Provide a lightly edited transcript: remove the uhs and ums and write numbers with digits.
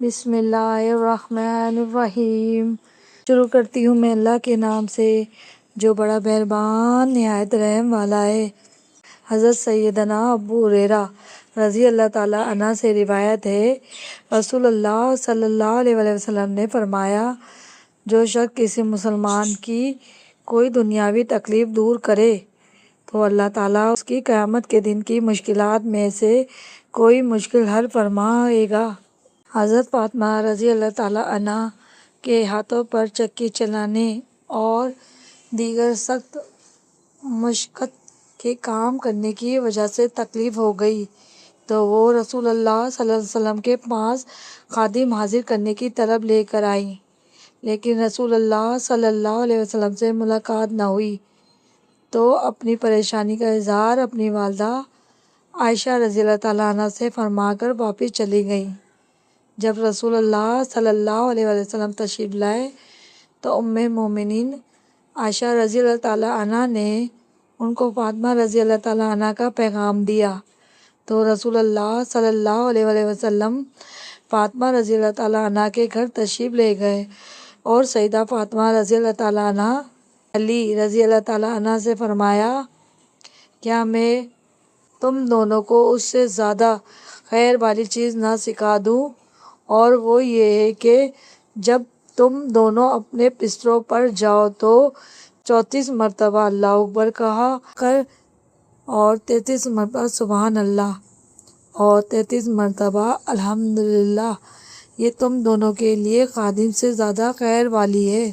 بسم اللہ الرحمن الرحیم۔ شروع کرتی ہوں میں اللہ کے نام سے جو بڑا مہربان نہایت رحم والا ہے۔ حضرت سیدنا ابو ہریرہ رضی اللہ تعالیٰ عنہ سے روایت ہے، رسول اللہ صلی اللہ علیہ وسلم نے فرمایا، جو شخص کسی مسلمان کی کوئی دنیاوی تکلیف دور کرے تو اللہ تعالیٰ اس کی قیامت کے دن کی مشکلات میں سے کوئی مشکل حل فرمائے گا۔ حضرت فاطمہ رضی اللہ تعالیٰ عنہ کے ہاتھوں پر چکی چلانے اور دیگر سخت مشقت کے کام کرنے کی وجہ سے تکلیف ہو گئی تو وہ رسول اللہ صلی اللہ علیہ وسلم کے پاس خادم حاضر کرنے کی طلب لے کر آئیں، لیکن رسول اللہ صلی اللہ علیہ وسلم سے ملاقات نہ ہوئی تو اپنی پریشانی کا اظہار اپنی والدہ عائشہ رضی اللہ تعالیٰ عنہ سے فرما کر واپس چلی گئیں۔ جب رسول اللہ صلی اللہ علیہ وسلم تشریف لائے تو ام مومنین عائشہ رضی اللہ تعالیٰ عنہ نے ان کو فاطمہ رضی اللہ تعالیٰ عنہ کا پیغام دیا تو رسول اللہ صلی اللہ علیہ وسلم فاطمہ رضی اللہ تعالیٰ عنہ کے گھر تشریف لے گئے اور سیدہ فاطمہ رضی اللہ تعالیٰ عنہ علی رضی اللہ تعالیٰ عنہ سے فرمایا، کیا میں تم دونوں کو اس سے زیادہ خیر والی چیز نہ سکھا دوں؟ اور وہ یہ ہے کہ جب تم دونوں اپنے بستروں پر جاؤ تو 34 مرتبہ اللہ اکبر کہا کر اور 33 مرتبہ سبحان اللہ اور 33 مرتبہ الحمدللہ، یہ تم دونوں کے لیے خادم سے زیادہ خیر والی ہے۔